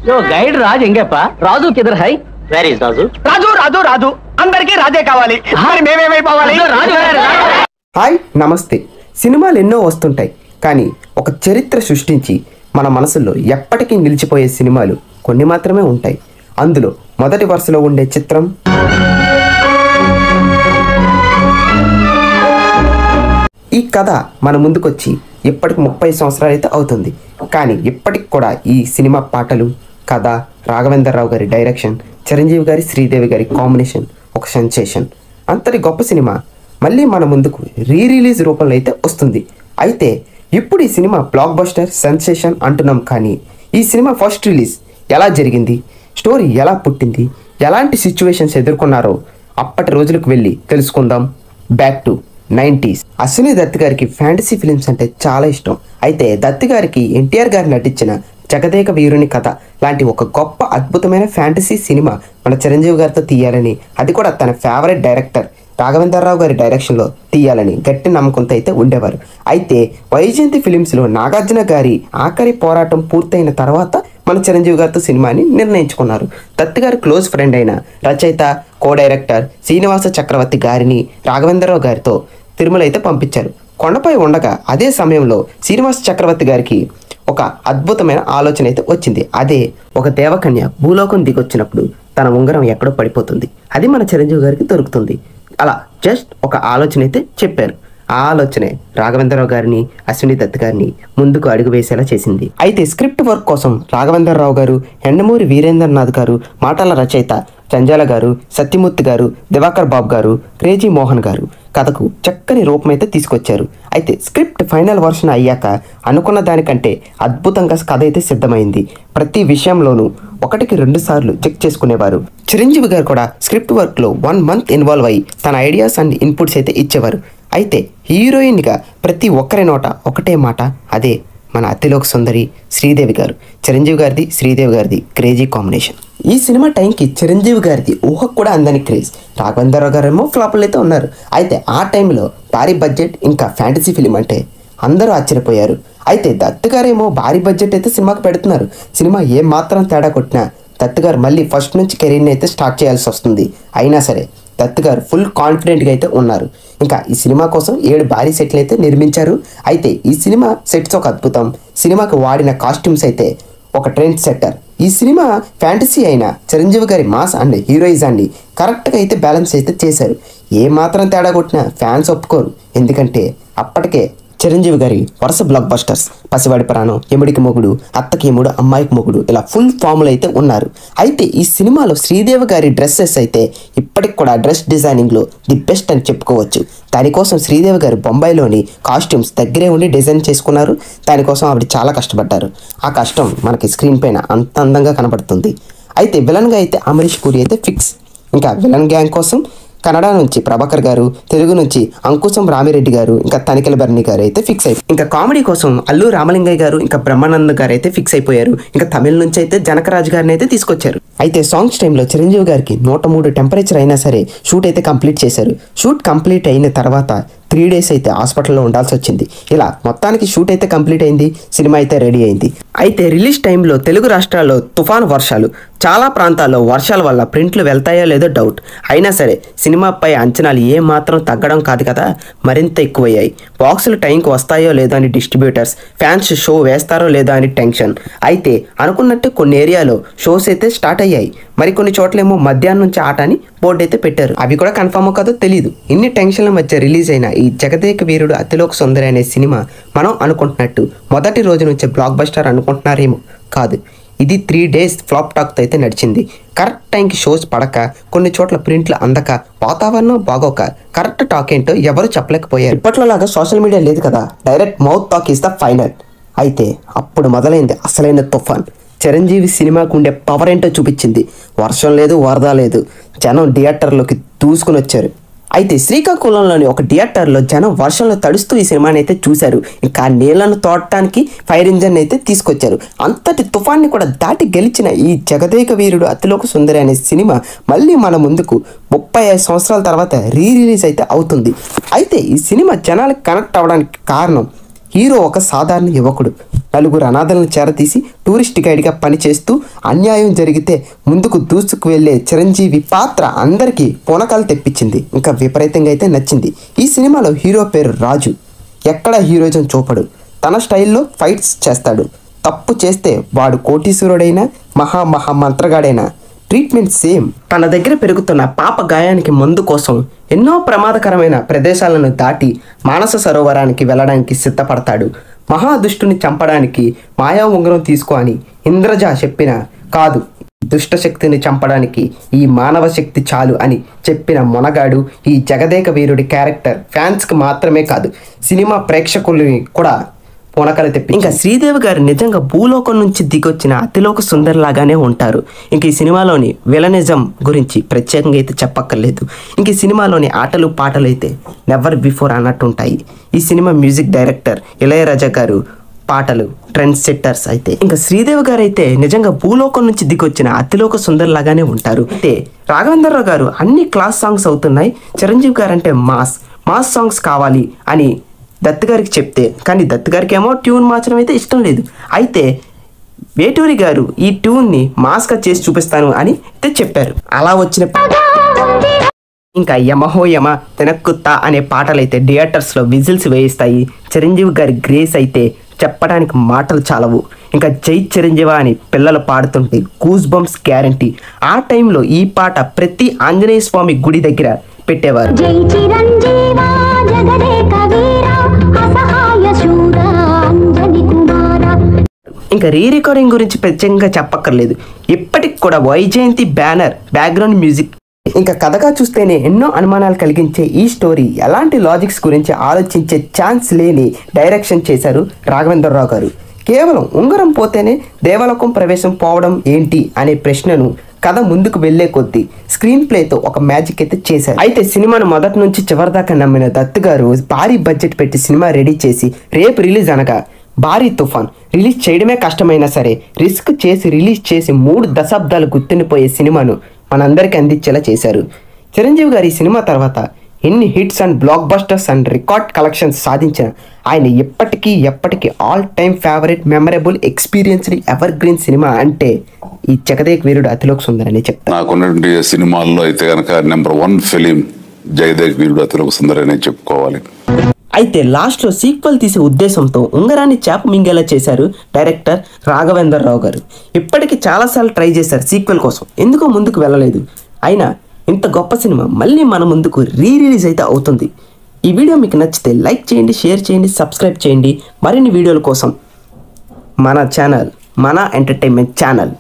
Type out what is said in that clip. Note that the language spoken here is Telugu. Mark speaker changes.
Speaker 1: यो गाइड राज ఎంగేపా రాజు కిదర్ హై వేర్ ఇస్ రాజు రాజు రాజు రాజు అందరికీ రాజే కావాలి మరి మేమేమైపోవాలి రాజు
Speaker 2: హాయ్ నమస్తే సినిమాలు ఎన్నో వస్తుంటాయి కానీ ఒక చరిత్ర సృష్టించి మన మనసుల్లో ఎప్పటికీ నిలిచిపోయే సినిమాలు కొన్ని మాత్రమే ఉంటాయి అందులో మొదటి వరుసలో ఉండే చిత్రం ఈ కథ మన ముందుకొచ్చి ఇప్పటికి 30 సంవత్సరాలు అయితే అవుతుంది కానీ ఇప్పటికి కూడా ఈ సినిమా పాటలు కథ రాఘవేంద్రరావు గారి డైరెక్షన్ చిరంజీవి గారి శ్రీదేవి గారి కాంబినేషన్ ఒక సెన్సేషన్ అంతటి గొప్ప సినిమా మళ్ళీ మన ముందుకు రిలీజ్ రూపంలో అయితే వస్తుంది అయితే ఇప్పుడు ఈ సినిమా బ్లాక్ బస్టర్ సెన్సేషన్ అంటున్నాం కానీ ఈ సినిమా ఫస్ట్ రిలీజ్ ఎలా జరిగింది స్టోరీ ఎలా పుట్టింది ఎలాంటి సిచ్యువేషన్స్ ఎదుర్కొన్నారో అప్పటి రోజులకు వెళ్ళి తెలుసుకుందాం back to 90s Ashwini Dutt గారికి ఫ్యాంటసీ ఫిలిమ్స్ అంటే చాలా ఇష్టం అయితే దత్ గారికి ఎన్టీఆర్ గారు నటించిన జగదేక వీరుని కథ లాంటి ఒక గొప్ప అద్భుతమైన ఫ్యాంటసీ సినిమా మన చిరంజీవి గారితో తీయాలని అది కూడా తన ఫేవరెట్ డైరెక్టర్ రాఘవేంద్రరావు గారి డైరెక్షన్లో తీయాలని గట్టి నమ్మకంతో అయితే ఉండేవారు అయితే వైజయంతి ఫిలిమ్స్లో నాగార్జున గారి ఆఖరి పోరాటం పూర్తయిన తర్వాత మన చిరంజీవి గారితో సినిమాని నిర్ణయించుకున్నారు దత్ గారి క్లోజ్ ఫ్రెండ్ అయిన రచయిత కో డైరెక్టర్ శ్రీనివాస చక్రవర్తి గారిని రాఘవేంద్రరావు గారితో తిరుమల అయితే పంపించారు కొండపై ఉండగా అదే సమయంలో శ్రీనివాస చక్రవర్తి గారికి ఒక అద్భుతమైన ఆలోచన అయితే వచ్చింది అదే ఒక దేవకన్య భూలోకం దిగొచ్చినప్పుడు తన ఉంగరం ఎక్కడో పడిపోతుంది అది మన చిరంజీవి గారికి దొరుకుతుంది అలా జస్ట్ ఒక ఆలోచన అయితే చెప్పారు ఆ ఆలోచనే రాఘవేంద్రరావు గారిని అశ్విని దత్ గారిని ముందుకు అడుగు వేసేలా చేసింది అయితే స్క్రిప్ట్ వర్క్ కోసం రాఘవేంద్రరావు గారు ఎండమూరి వీరేంద్రనాథ్ గారు మాటల రచయిత జంజాల గారు సత్యమూర్తి గారు దివాకర్ బాబు గారు క్రేజీ మోహన్ గారు కథకు చక్కని రూపమైతే తీసుకొచ్చారు అయితే స్క్రిప్ట్ ఫైనల్ వర్షన్ అయ్యాక అనుకున్న దానికంటే అద్భుతంగా కథ అయితే సిద్ధమైంది ప్రతి విషయంలోనూ 1-2 సార్లు చెక్ చేసుకునేవారు చిరంజీవి గారు కూడా స్క్రిప్ట్ వర్క్లో 1 మంత్ ఇన్వాల్వ్ అయ్యి తన ఐడియాస్ అండ్ ఇన్పుట్స్ అయితే ఇచ్చేవారు అయితే హీరోయిన్గా ప్రతి ఒక్కరి నోట ఒకటే మాట అదే మన అతిలోక సుందరి శ్రీదేవి గారు చిరంజీవి గారిది శ్రీదేవి గారిది క్రేజీ కాంబినేషన్ ఈ సినిమా టైంకి చిరంజీవి గారిది ఊహకు కూడా అందని క్రేజ్ రాఘవేంద్రరావు గారేమో ఫ్లాపులు అయితే ఉన్నారు అయితే ఆ టైంలో భారీ బడ్జెట్ ఇంకా ఫ్యాంటసీ ఫిలిం అంటే అందరూ ఆశ్చర్యపోయారు అయితే దత్ గారేమో భారీ బడ్జెట్ అయితే సినిమాకి పెడుతున్నారు సినిమా ఏం మాత్రం తేడా కొట్టినా దత్ గారు మళ్ళీ ఫస్ట్ నుంచి కెరీర్ని అయితే స్టార్ట్ చేయాల్సి వస్తుంది అయినా సరే దత్ గారు ఫుల్ కాన్ఫిడెంట్గా అయితే ఉన్నారు ఇంకా ఈ సినిమా కోసం 7 భారీ సెట్లు అయితే నిర్మించారు అయితే ఈ సినిమా సెట్స్ ఒక అద్భుతం సినిమాకి వాడిన కాస్ట్యూమ్స్ అయితే ఒక ట్రెండ్ సెట్టర్ ఈ సినిమా ఫ్యాంటసీ అయిన చిరంజీవి గారి మాస్ అండ్ హీరోయిజాన్ని కరెక్ట్గా అయితే బ్యాలెన్స్ అయితే చేశారు ఏ మాత్రం తేడా కొట్టినా ఫ్యాన్స్ ఒప్పుకోరు ఎందుకంటే అప్పటికే చిరంజీవి గారి వరుస బ్లాక్ బస్టర్స్ పసివాడి ప్రాణం ఎముడికి మొగుడు అత్తకి ఎముడు అమ్మాయికి మొగుడు ఇలా ఫుల్ ఫామ్లో అయితే ఉన్నారు అయితే ఈ సినిమాలో శ్రీదేవి గారి డ్రెస్సెస్ అయితే ఇప్పటికి కూడా డ్రెస్ డిజైనింగ్లో ది బెస్ట్ అని చెప్పుకోవచ్చు దానికోసం శ్రీదేవి గారు బొంబాయిలోని కాస్ట్యూమ్స్ దగ్గరే ఉండి డిజైన్ చేసుకున్నారు దానికోసం ఆవిడ చాలా కష్టపడ్డారు ఆ కష్టం మనకి స్క్రీన్ పైన అంత అందంగా కనబడుతుంది అయితే విలన్గా అయితే అమరీష్ పూరి అయితే ఫిక్స్ ఇంకా విలన్ గ్యాంగ్ కోసం కన్నడ నుంచి ప్రభాకర్ గారు తెలుగు నుంచి అంకుశం రామిరెడ్డి గారు ఇంకా తనికెల బర్ని గారు అయితే ఫిక్స్ అయిపోయి ఇంకా కామెడీ కోసం అల్లు రామలింగయ్య గారు ఇంకా బ్రహ్మానంద్ గారు అయితే ఫిక్స్ అయిపోయారు ఇంకా తమిళ నుంచి అయితే జనకరాజ్ గారిని అయితే తీసుకొచ్చారు అయితే సాంగ్స్ టైంలో చిరంజీవి గారికి 103 టెంపరేచర్ అయినా సరే షూట్ అయితే కంప్లీట్ చేశారు షూట్ కంప్లీట్ అయిన తర్వాత 3 days అయితే హాస్పిటల్లో ఉండాల్సి వచ్చింది ఇలా మొత్తానికి షూట్ అయితే కంప్లీట్ అయింది సినిమా అయితే రెడీ అయింది అయితే రిలీజ్ టైంలో తెలుగు రాష్ట్రాల్లో తుఫాను వర్షాలు చాలా ప్రాంతాల్లో వర్షాల వల్ల ప్రింట్లు వెళ్తాయో లేదో డౌట్ అయినా సరే సినిమాపై అంచనాలు ఏ మాత్రం తగ్గడం కాదు కదా మరింత ఎక్కువయ్యాయి బాక్సులు టైంకి వస్తాయో లేదో అని డిస్ట్రిబ్యూటర్స్ ఫ్యాన్స్ షో వేస్తారో లేదో అని టెన్షన్ అయితే అనుకున్నట్టు కొన్ని ఏరియాలో షోస్ అయితే స్టార్ట్ అయ్యాయి మరికొన్ని చోట్లేమో మధ్యాహ్నం నుంచి ఆట అని బోర్డు అయితే పెట్టారు అవి కూడా కన్ఫర్మ్ కాదో తెలియదు ఇన్ని టెన్షన్ల మధ్య రిలీజ్ అయిన ఈ జగదేక వీరుడు అతిలోక సుందరి అనే సినిమా మనం అనుకుంటున్నట్టు మొదటి రోజు నుంచి బ్లాక్ బస్టర్ అనుకుంటున్నారేమో కాదు ఇది 3 days ఫ్లాప్ టాక్తో అయితే నడిచింది కరెక్ట్ టైంకి షోస్ పడక కొన్ని చోట్ల ప్రింట్లు అందక వాతావరణం బాగోక కరెక్ట్ టాక్ ఏంటో ఎవరు చెప్పలేకపోయారు ఇప్పట్లో లాగా సోషల్ మీడియా లేదు కదా direct mouth talk is the final అయితే అప్పుడు మొదలైంది అసలైన తుఫాన్ చిరంజీవి సినిమాకు ఉండే పవర్ ఏంటో చూపించింది వర్షం లేదు వరద లేదు జనం థియేటర్లోకి దూసుకుని వచ్చారు అయితే శ్రీకాకుళంలోని ఒక థియేటర్లో జనం వర్షంలో తడుస్తూ ఈ సినిమాని అయితే చూశారు ఇంకా నీళ్లను తోడటానికి ఫైర్ ఇంజన్ అయితే తీసుకొచ్చారు అంతటి తుఫాన్ని కూడా దాటి గెలిచిన ఈ జగదేక వీరుడు అతిలోక సుందరి అనే సినిమా మళ్ళీ మన ముందుకు 35 సంవత్సరాల తర్వాత రిలీజ్ అయితే అవుతుంది అయితే ఈ సినిమా జనాలకు కనెక్ట్ అవ్వడానికి కారణం హీరో ఒక సాధారణ యువకుడు నలుగురు అనాథలను చేరతీసి టూరిస్ట్ గైడ్గా పనిచేస్తూ అన్యాయం జరిగితే ముందుకు దూసుకు వెళ్లే చిరంజీవి పాత్ర అందరికీ పూనకాలు తెప్పించింది. ఇంకా విపరీతంగా అయితే నచ్చింది. ఈ సినిమాలో హీరో పేరు రాజు. ఎక్కడ హీరోయిజం చూపడు, తన స్టైల్లో ఫైట్స్ చేస్తాడు. తప్పు చేస్తే వాడు కోటీశ్వరుడైనా మహా మంత్రగాడైనా ట్రీట్మెంట్ సేమ్. తన దగ్గర పెరుగుతున్న పాప గాయానికి మందు కోసం ఎన్నో ప్రమాదకరమైన ప్రదేశాలను దాటి మానస సరోవరానికి వెళ్ళడానికి సిద్ధపడతాడు. మహాదుష్టుని చంపడానికి మాయా ఉంగరం తీసుకో అని ఇంద్రజ చెప్పిన కాదు, దుష్టశక్తిని చంపడానికి ఈ మానవ శక్తి చాలు అని చెప్పిన మొనగాడు ఈ జగదేక వీరుడి క్యారెక్టర్ ఫ్యాన్స్కి మాత్రమే కాదు సినిమా ప్రేక్షకుల్ని కూడా పూనకలు తెప్పి. ఇంకా శ్రీదేవి గారు నిజంగా భూలోకం నుంచి దిగొచ్చిన అతిలోక సుందర్ లాగానే ఉంటారు. ఇంక ఈ సినిమాలోని విలనిజం గురించి ప్రత్యేకంగా అయితే చెప్పక్కర్లేదు. ఇంక ఈ సినిమాలోని ఆటలు పాటలు అయితే నెవర్ బిఫోర్ అన్నట్టు ఉంటాయి. ఈ సినిమా మ్యూజిక్ డైరెక్టర్ ఇళయరాజా గారు పాటలు ట్రెండ్ సెట్టర్స్ అయితే. ఇంకా శ్రీదేవి గారు అయితే నిజంగా భూలోకం నుంచి దిగొచ్చిన అతిలోక సుందర్ లాగానే ఉంటారు. అయితే రాఘవేంద్రరావు గారు అన్ని క్లాస్ సాంగ్స్ అవుతున్నాయి, చిరంజీవి గారు అంటే మాస్ సాంగ్స్ కావాలి అని దత్ గారికి చెప్తే, కానీ దత్ గారికి ఏమో ట్యూన్ మార్చడం అయితే ఇష్టం లేదు. అయితే వేటూరి గారు ఈ ట్యూన్ని మాస్గా చేసి చూపిస్తాను అని అయితే చెప్పారు. అలా వచ్చిన ఇంకా యమహో యమ తెనక్కుత్తా అనే పాటలు అయితే థియేటర్స్లో విజిల్స్ వేయిస్తాయి. చిరంజీవి గారి గ్రేస్ అయితే చెప్పడానికి మాటలు చాలవు. ఇంకా జై చిరంజీవ అని పిల్లలు పాడుతుంటే గూస్ బంప్స్ గ్యారంటీ. ఆ టైంలో ఈ పాట ప్రతి ఆంజనేయ స్వామి గుడి దగ్గర పెట్టేవారు. ఇంకా రీ రికార్డింగ్ గురించి ప్రత్యేకంగా చెప్పక్కర్లేదు. ఇప్పటికి కూడా వైజయంతి బ్యానర్ బ్యాక్గ్రౌండ్ మ్యూజిక్. ఇంకా కథగా చూస్తేనే ఎన్నో అనుమానాలు కలిగించే ఈ స్టోరీ ఎలాంటి లాజిక్స్ గురించి ఆలోచించే ఛాన్స్ లేని డైరెక్షన్ చేశారు రాఘవేంద్రరావు గారు. కేవలం ఉంగరం పోతేనే దేవలోకం ప్రవేశం పోవడం ఏంటి అనే ప్రశ్నను కథ ముందుకు వెళ్లే కొద్దీ స్క్రీన్ ప్లేతో ఒక మ్యాజిక్ అయితే చేశారు. అయితే సినిమాను మొదటి నుంచి చివరిదాకా నమ్మిన దత్ గారు భారీ బడ్జెట్ పెట్టి సినిమా రెడీ చేసి రేపు రిలీజ్ అనగా భారీ తుఫాన్ రిలీజ్ చేయడమే కష్టమైనా సరే రిస్క్ చేసి రిలీజ్ చేసి 3 దశాబ్దాలు గుర్తుండిపోయే సినిమాను మనందరికీ అందించేలా చేశారు. చిరంజీవి గారి ఈ సినిమా తర్వాత ఎన్ని hits and black busters and record collections సాధించిన ఆయన ఎప్పటికీ all time favourite memorable experienced ever green cinema అంటే ఈ జగదేక వీరుడు అతిలోక సుందర్ అని చెప్తాను.
Speaker 3: నాకున్నటువంటి సినిమాల్లో అయితే కనుక నెంబర్ 1 ఫిలిం జగదేక వీరుడు అతిలోక సుందర్ అనే చెప్పుకోవాలి.
Speaker 2: అయితే లాస్ట్లో సీక్వెల్ తీసే ఉద్దేశంతో ఉంగరాన్ని చేప మింగేలా చేశారు డైరెక్టర్ రాఘవేంద్రరావు గారు. ఇప్పటికీ చాలాసార్లు ట్రై చేశారు సీక్వెల్ కోసం, ఎందుకో ముందుకు వెళ్ళలేదు. అయినా ఇంత గొప్ప సినిమా మళ్ళీ మన ముందుకు రిలీజ్ అయితే అవుతుంది. ఈ వీడియో మీకు నచ్చితే లైక్ చేయండి, షేర్ చేయండి, సబ్స్క్రైబ్ చేయండి. మరిన్ని వీడియోల కోసం మన ఛానల్ మన ఎంటర్టైన్మెంట్ ఛానల్